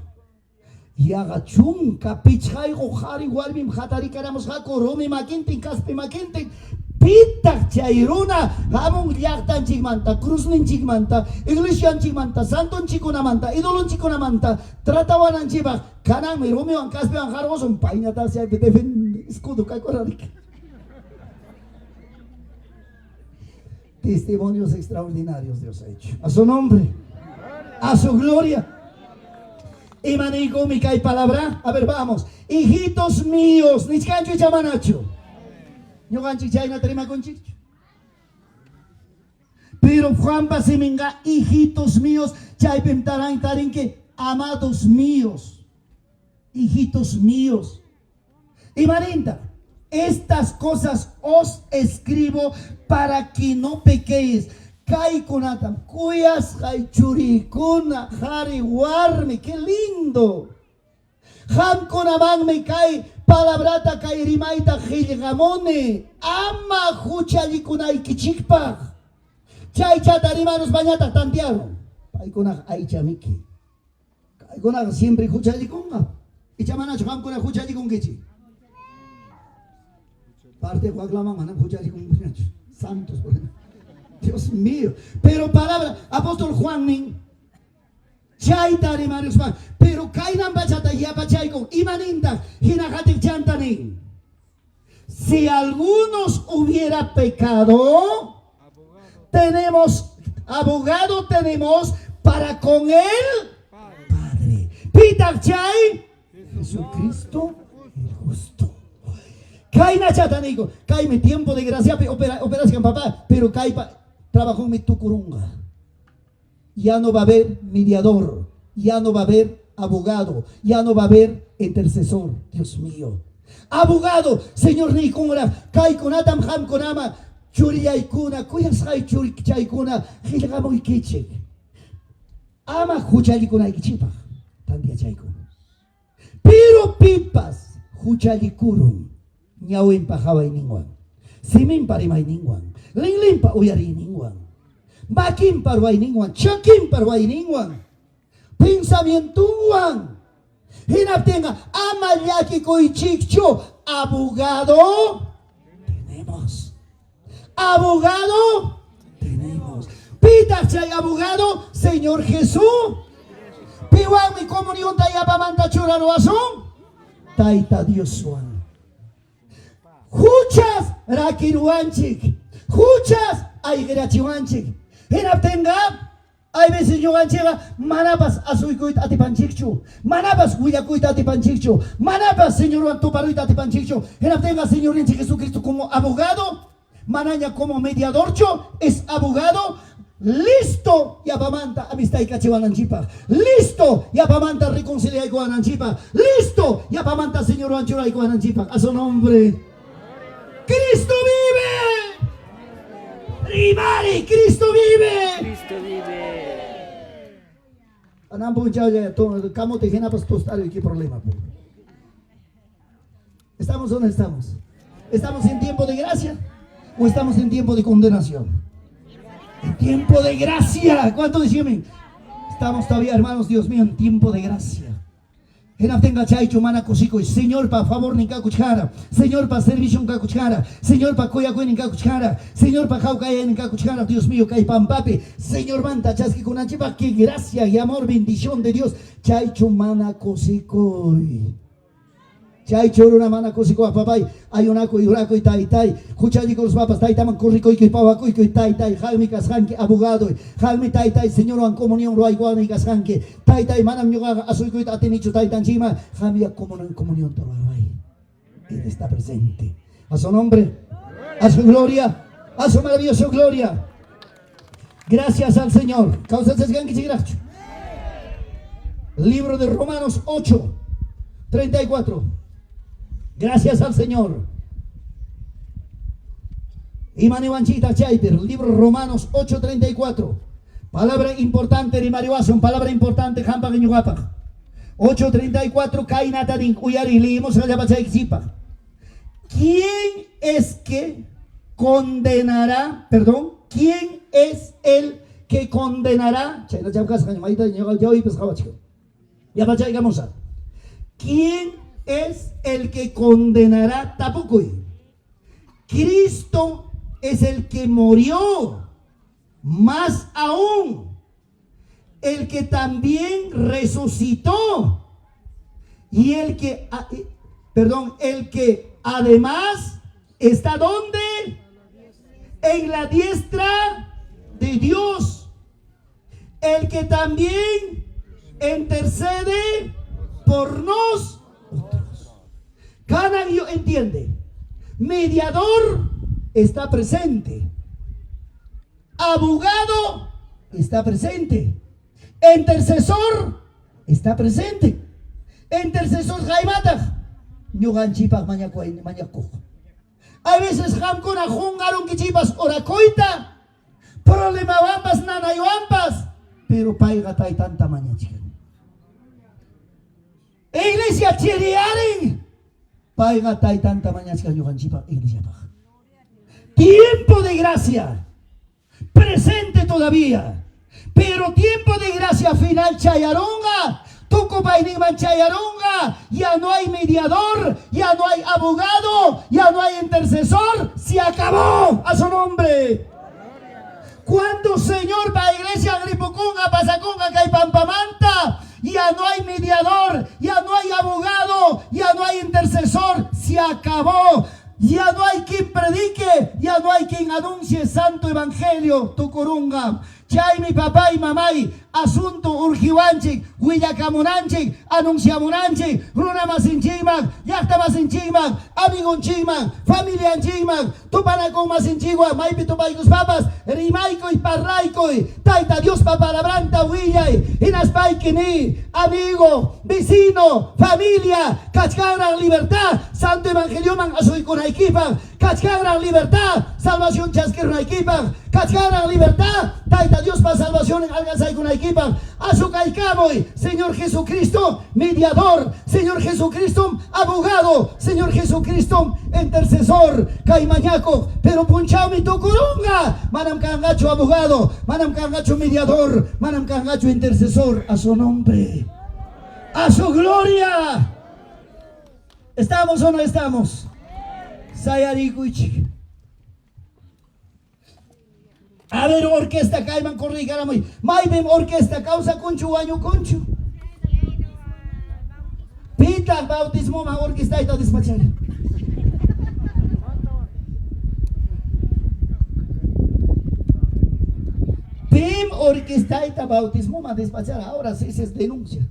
Speaker 1: y haga chunca, pichai, gojari, walbim, hatari, caramos, jaco, romi, maquintin, caspi, maquintin, pitak, chairuna, hamon, yachtan, chigmanta, cruznin, chigmanta, iglesian, chigmanta, santon, chiconamanta, idolon, chiconamanta, trataban, chibak, canam, romi, an caspi, an jaros, un painata, se defen, escudo, cacorarik. Testimonios extraordinarios Dios ha hecho. A su nombre, a su gloria. Y manico mi cae palabra. A ver, vamos. Hijitos míos, ni cancho y chamanacho. Yo cancho y chayna trema con chicho. Pero Juan Pasiminga, hijitos míos, chay pemtarán tarin que amados míos, hijitos míos. Y Marinda, estas cosas os escribo para que no pequéis. Kai kunatam, cuyas hay churikuna, hari warmi, qué lindo. Ham kunaman me kai palabrata kai rimaita gilgamone, ama huchalikunay kichikpach. Chay chatarimanos bañata tantearon. Paikuna aychamiki. Paikuna siempre huchalikunga. Y chamanacho hamkuna huchalikungichi. Parte Guaclama, mana huchalikungichi. Santos, por ejemplo. Dios mío. Pero palabra, apóstol Juan Ning. Chay tarimarios van. Pero kainan bachata ya bachayko. Imaninda, hinajatik chantaning. Si algunos hubiera pecado, tenemos, abogado tenemos para con el Padre. Peter Chay, Jesucristo el justo. Kaina chatanico, caime tiempo de gracia, operación papá, pero caipa, trabajó en mi tucurunga. Ya no va a haber mediador, ya no va a haber abogado, ya no va a haber intercesor, Dios mío. Abogado, Señor Nikura, Kai con Adam Ham con Ama. Churiyaykuna, kuyasqay churichaykuna, qillqamuy kichik. Ama huchallikunaykichipaq, tantiachaykuna. Pero pipas, huchallikurun, ñawinpa hawayninwan, siminpa rimayninwan, linlinpa uyariyninwan, makinpa ruwayninwan, chakinpa ruwayninwan, pensamientuwan. Hinaptinqa, ama llakikuychikchu, abogado tenemos. Abogado tenemos. Pita chay abogado, Señor Jesús. Piwan mi comunión tayapa manta churano asun. Taita Dios Juan. Huchas rakiruanchik. Huchas aigerachiwanchik. Hinaptenga. Hay veces yo ganchega, manapas asuikuit atipanchikchu, manapas huyakuit atipanchikchu, manapas Señor antuparuit atipanchikchu. Hinaptenga Señor en Jesucristo como abogado. Manaña como mediador, es abogado, listo, y apamanta amistad y cachiwananchipa, listo, y apamanta reconciliar y guananchipa, listo, y apamanta Señor Anchura y guananchipa, a su nombre. ¡Cristo vive! ¡Rimari, Cristo vive!
Speaker 2: Cristo vive.
Speaker 1: Anambo ya todo, camo te gena pues tostario, ¿qué problema? ¿Estamos o no estamos? ¿Estamos en tiempo de gracia? ¿O estamos en tiempo de condenación? En tiempo de gracia. ¿Cuánto dicen? Estamos todavía, hermanos, Dios mío, en tiempo de gracia. Señor, para favor, ni cacuchara. Señor, para servicio, ni cacuchara. Señor, para coyacue, ni cacuchara. Señor, para jaucaya, ni cacuchara. Dios mío, cay pampape. Señor, manta, chasqui con anchipa, que gracia y amor, bendición de Dios. Chaicho, mana, cosicoy. Chay choruna mana cosico a papay, hay una coyuraco y tai tai, cuchalli con los papas, tai taman corrico y papaco y tai tai, Jaime Casjanque, abogado, Jaime tai tai, señor en comunión, Roaiguana y Casjanque, tai tai, manam yoga, azuicoit atenicho tai tanchima, Jaime en comunión, Tobaray. Él está presente. A su nombre, a su gloria, a su maravillosa gloria. Gracias al Señor. Causa se Libro de Romanos 8, 34. Gracias al Señor. Imaniwanchita Chaiper, libro Romanos 8:34. Palabra importante, Rimariwason, palabra importante, Hampa Genyuapa. 8:34, Kainatarin, Uyari, leímos allá Pachaixipa. ¿Quién es que condenará? Perdón, ¿quién es el que condenará? ¿Quién es el que condenará? Tapucuy. Cristo es el que murió, más aún, el que también resucitó y el que, el que además está ¿dónde? en la diestra de Dios, el que también intercede por nosotros. Cada Dios entiende. Mediador está presente. Abogado está presente. Intercesor está presente. Intercesor Jaimata. Ñuganchipa mañaco. A veces jamcona jungaron que chipas oracoita. Problema wampas nana wampas. Pero paiga tai tanta maña chica. Iglesia chiriaren. Paiga tai tanta maña chica ñuganchipa iglesia paja. Tiempo de gracia. Presente todavía. Pero tiempo de gracia final chayaronga. Ya no hay mediador, ya no hay abogado, ya no hay intercesor, se acabó a su nombre. Cuando Señor va a iglesia Gripucunga, Pasaconga, Caipampamanta, ya no hay mediador, ya no hay abogado, ya no hay intercesor, se acabó. Ya no hay quien predique, ya no hay quien anuncie santo evangelio, Tucurunga. Chay mi papá y mamá, asunto urgiwanchik, huillacamunanchik, anunciamunanchik, runa masinchikman, yachta masinchikman, amigunchikman, familianchikman, tupanakon masinchikwan, maypi tupaykus papas, rimaykoy, parraykoy, taita Dios papalabranta huillay, inaspayquini, amigo, vecino, familia, kachkagran libertad, santo evangelio man asuykunaykipan, kachkagran libertad, salvación chasquirunaykipan, kachkagran libertad, taita Dios para salvación en alcanzaykunaykipan, azukaykamoy, Señor Jesucristo, mediador, Señor Jesucristo, abogado, Señor Jesucristo, intercesor, caimañaco, pero punchao mi tucurunga, manam kangacho abogado, manam kangacho mediador, manam kangacho intercesor, a su nombre, a su gloria. ¿Estamos o no estamos? Sayarikuichi. A ver, orquesta, caiman, corrigaramos. Maibem orquesta, causa conchu, año conchu. Pita, bautismo, ma orquesta y todo despachar. Pim, orquesta y bautismo, ma despachar. Ahora sí se denuncia.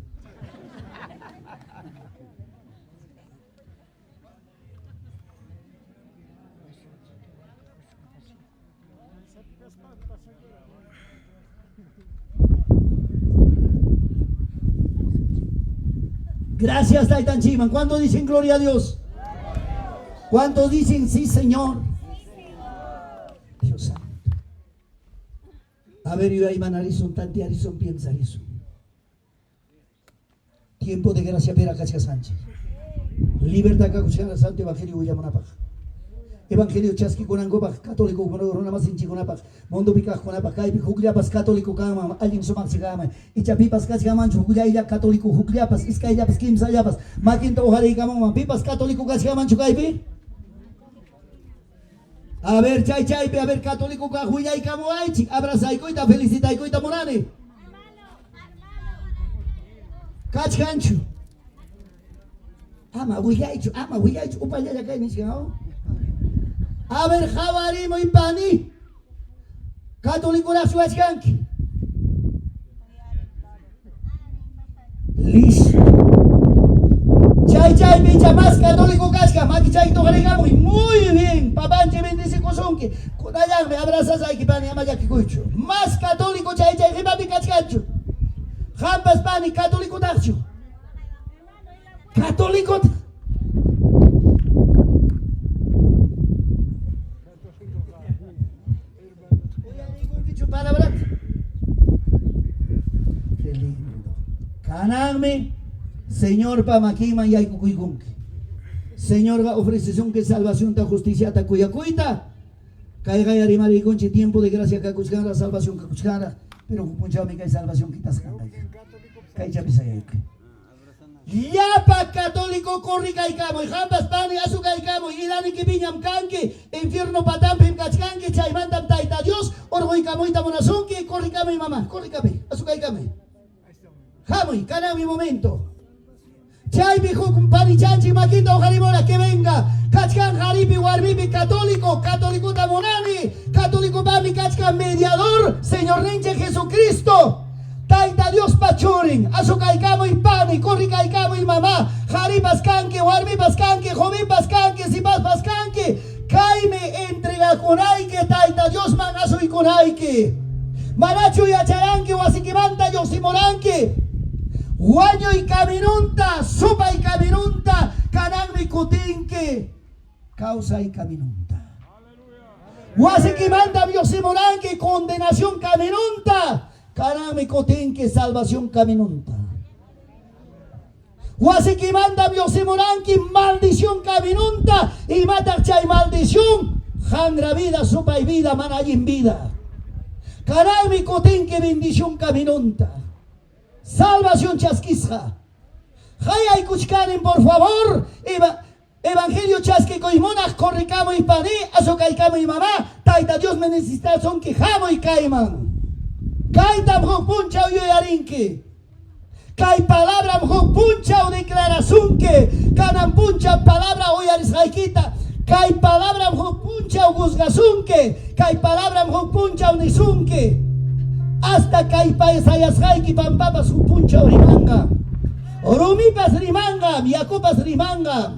Speaker 1: Gracias, Taitan Chiman. ¿Cuántos dicen gloria a Dios? ¿Cuántos dicen sí, Señor? Dios santo. A ver, yo ahí manarison, tantearison, piensarison. Tiempo de gracia para Casia Sánchez. Libertad que escuchar santo evangelio Huyamonapaj. Evangelio chasqui con angopaj, católico con una más hinchi con apaj, mondo picaj con apaj, caipi jugliapas católico cama, alguien somax cama, y chapipas cachigaman, jugliaya católico jugliapas, iscayapas, kimsayapas, maquinto ojari cama, pipas católico cachigaman, chucaipi. A ver, chay, a ver, católico cajuya y camo aichi, abraza y coita, felicita y coita morane. Cachcanchu. Ama, huyaichu, upaya ya ni chingao. A ver, jabarimo y pani. Católico la suachkanki. Listo. Chay, bicha más católico casca. Maki chay to galegamo. Muy bien. Papanche bendice cosonque. Con allá me abrazas ahí pani amaya kikucho. Más católico chay, ribabi cascacho. Jampas pani católico dacho. Católico. Palabra. Qué lindo. Canarme, Señor Pamakima y Aykukuigunki. Señor ofrece que salvación ta justicia ta cuyacuita. Caiga y arimari conche tiempo de gracia que cuscara salvación que cuscara. Pero punchame que hay salvación que tas canta. Caicha pisayayke. Yapa católico corri caicamo y jampas pani azúcar caicamo y dani que piñam canque infierno patampim cachcanque chaymandam taita Dios orgoy camoita monazonque corri came mamá corri came azúcar came jamoy cana mi momento chay bijo pani chanchi maquinta ojarimora que venga Kachkan Haripi Warmipi católico, católico Tamonani, católico Bami Kachkan mediador, Señor Ninche Jesucristo. Taita Dios pachorin, azucaicamo y pani, corricaicamo y mamá, Haripas canque, Warmipas canque, Jomipas canque, Sipas pascanque, Caime entrega conaike, Taita Dios manazo y conaike. Manacho y acharanque, Wasiquimanta, Yosimoranque. Guaño y caminunta, sopa y caminunta, canangmi cutinque, causa y caminunta. Guasiquimanta, Yosimoranque, condenación caminunta, canangmi cutinque, salvación caminunta. Guasiquimanta, Yosimoranque, maldición caminunta, y matachay maldición, jangra vida, sopa y vida, manayim vida. Canangmi cutinque, bendición caminunta. Salvación chasquisja. Jaya y kuchkanin, por favor. Evangelio chasquico y monas, corricamo y paní, azocaicamo y mamá. Taita Dios me necesita son que jamo y caiman. Kaitam puncha o yoyarinque. Kai palabra puncha o declaración que. Canan puncha palabra o yarisjaikita. Kai palabra puncha o guzgazunque. Kai palabra puncha o nisunque. Hasta Kaipa Sayashaiki Pampapas Puncha Rimanga. Oromipas Rimanga, Miacopas Rimanga.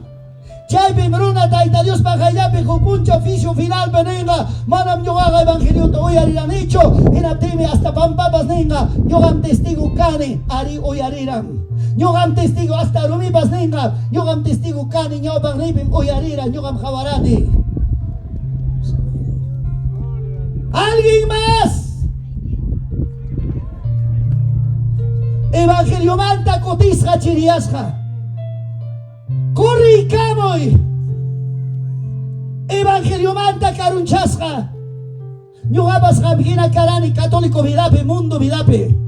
Speaker 1: Chaype Bruna Taita Dios Pajayape Puncha oficio final Benenga. Manam Yoga Evangelio hoy ariran hecho. En Ateme hasta Pampapas Nenga. Yogam testigo Kane, Ari hoy ariran. Yogam testigo hasta Romipas Nenga. Yogam testigo Kane, Yobam Ripim hoy ariran. Yogam Javarani. ¿Alguien más? Evangelio manta cotisja chiriasja. Corre y camoy. Evangelio manta carunchasja. Ñugapas jamgina carani católico vidape, mundo vidape.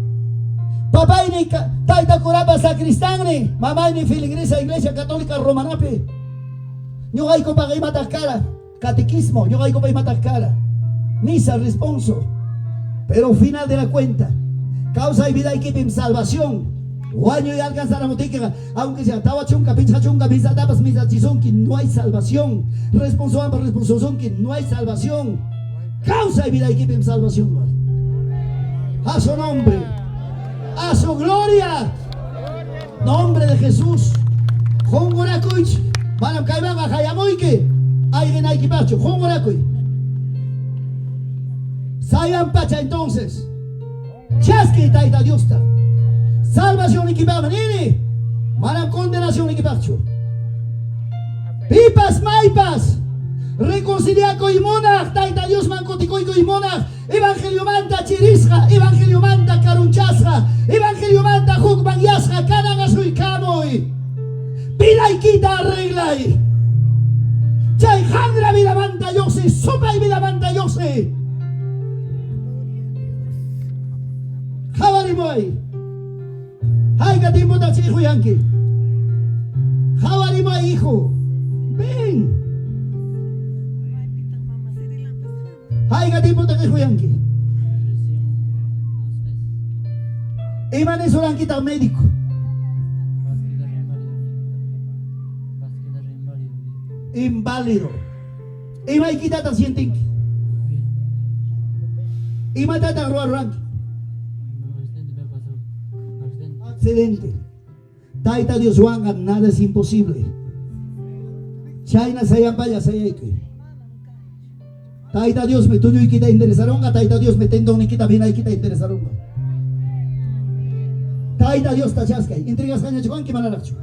Speaker 1: Papá ni taita curapa sacristani. Mamá ni filigresa iglesia católica romanape. Ñugaiko para matar cara. Catequismo. Ñugaiko para matar cara. Misa responso. Pero final de la cuenta. Causa y vida y que salvación. Guaño y alcanzar a motiquera. Aunque sea tawa chunca, pincha chunca, misa tapas, misa chizón, que no hay salvación. Responsable, que no hay salvación. Causa y vida y que salvación. A su nombre. A su gloria. Nombre de Jesús. Hongorakuich. Manam Kaimanga Hayamoike. Alguien hay que pacho. Hongorakuich. Sayan pacha entonces. Chasque taita diosta. Salvación equipaba nini. Manam condenación equipacho. Pipas maipas. Reconcilia y monach. Taita Dios mancotico y monach. Evangelio manta chirisja. Evangelio manta carunchasja. Evangelio manta jukman yasja. Kanagasu y kamoy. Pila y quita arreglay. Chay jangra vida manta yose. Sopa y vida manta yose. Javarimoy. Hay que tiempo de hijo yanqui. Javarimoy, hijo. Ven. Hay que tiempo de hijo yanqui. Iman es un quita médico. Inválido. Iman quita ta sienten. Iman ta ruar rank. Accidente. Taita Dios wanga, nada es imposible. China sayambaya sayayke. Taita Dios me tuyo y quita interesaronga. Taita Dios me tendo ni quita vina y quita interesaronga. Taita Dios tachaskai. Intrigas caña chuan que manaracho.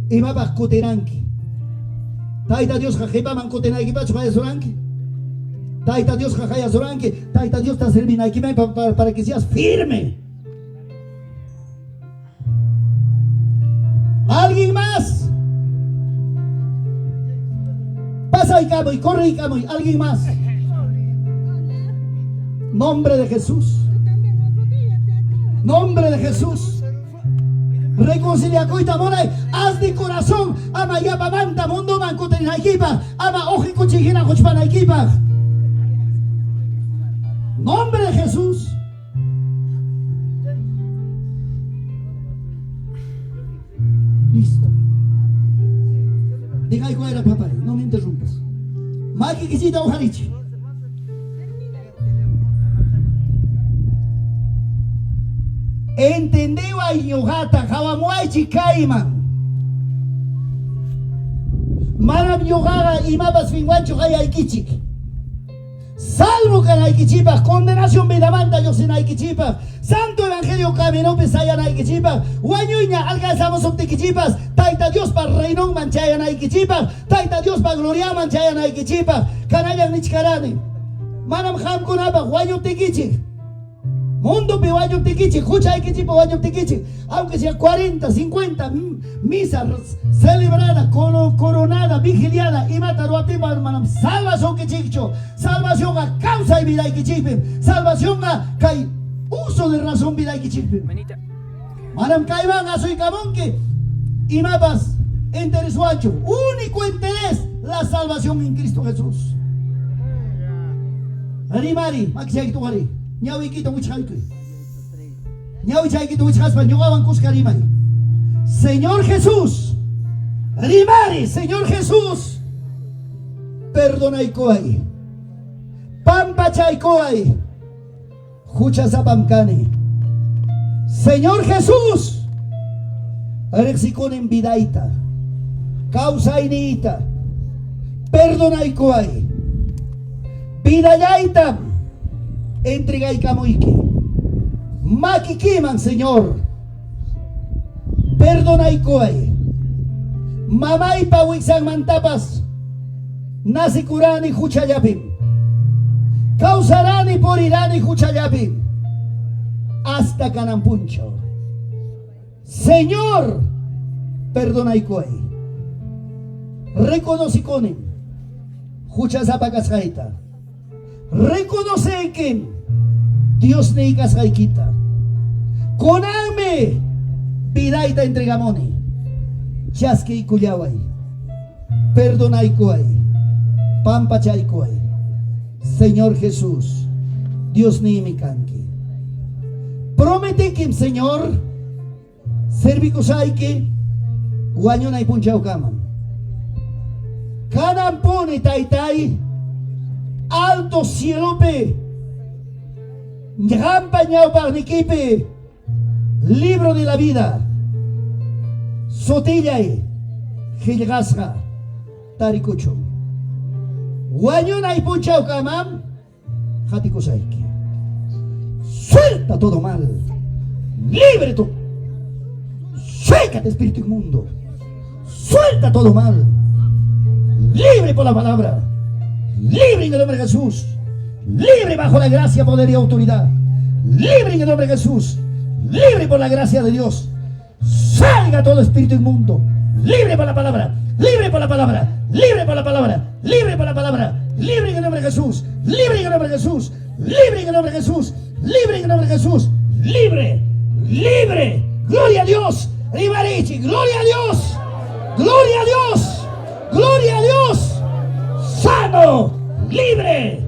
Speaker 1: Imaba kuteranki. Taita Dios jajepa man kutenai kipacho kaya soranki. Taita Dios jajaya soranki. Taita Dios ta servina aquí para que seas firme. ¿Alguien más? Pasa y camo y corre y camo y alguien más. Nombre de Jesús. Nombre de Jesús. Reconcilia coita mona, haz de corazón, ama yapa manta mundo manco tenina equipa, ama oji cuchijina cochpana equipa. Nombre de Jesús. Listo. Deja que era papá, no me interrumpas. Maki quisita ojarichi. Entendió a Yogata, Hawamuaichi Kaiman. Manam Yogara y Mapas Finguancho Hayaikichik. Salvo que Naikichipa, condenación Vidamanta, yo sin Naikichipa. Santo Evangelio Camino Pesaya Naikichipa. Guayuña, alcanzamos Optikichipas. Taita Dios para Reino Manchaya Naikichipa. Taita Dios para Gloria Manchaya Naikichipa. Canalla Nichkarani. Manam Ham Kunapa, Guayu Tikichik. Mundo pewaño tiquiche, escucha que tipo baño tiquiche, aunque sea 40, 50 misas celebradas, coronadas, vigiliadas y mataron a ti, hermano. Salvación que chicho, salvación a causa de vida y que chipe, salvación a que uso de razón vida y que chipe. Manam Caiban a soy cabonque y mapas interesuacho, único interés, la salvación en Cristo Jesús. Arimari, Maxi tu Ari. Ñawi quito muchaiku. Ñawi chaikito muchaspa, ñogaban cuscarimay. Señor Jesús, rimari, Señor Jesús, perdona y coay. Pampa chaicoay. Juchasapamcane. Señor Jesús, Arexicon en vidaita. Causa inita. Perdona y coay. Vidayaita. Entrega y camoike. Makikiman, Señor. Perdona y coay. Mamá y pawisan mantapas. Nasi curani huchayapim. Causarani por irani huchayapim. Hasta Canampuncho. Señor, perdona y coay. Reconoce con él. Huchazapacasjaita. Reconoce que Dios neikas haikita. Coname vidaita entregamone. Chasque y cuyaway. Perdona y coay. Pampa chaycoay. Señor Jesús, Dios ni mi canque. Promete que Señor servicosai guañona y punchao kaman. Canampone taitai. Alto cielope, Rampañao Parniquipe, libro de la vida, Sotillae, Gilgasra, Taricucho, Guayuna y Punchao Camam, Jaticosaiki. Suelta todo mal, libre tú, suéltate espíritu inmundo, suelta todo mal, libre por la palabra. Libre en el nombre de Jesús. Libre bajo la gracia, poder y autoridad. Libre en el nombre de Jesús. Libre por la gracia de Dios. Salga todo espíritu inmundo. Libre por la palabra. Libre por la palabra. Libre por la palabra. Libre por la palabra. Libre en el nombre de Jesús. Libre en el nombre de Jesús. Libre en el nombre de Jesús. Libre en el nombre de Jesús. Libre. Libre. Gloria a Dios. Ribarichi. Gloria a Dios. Gloria a Dios. Gloria a Dios. Sano, libre.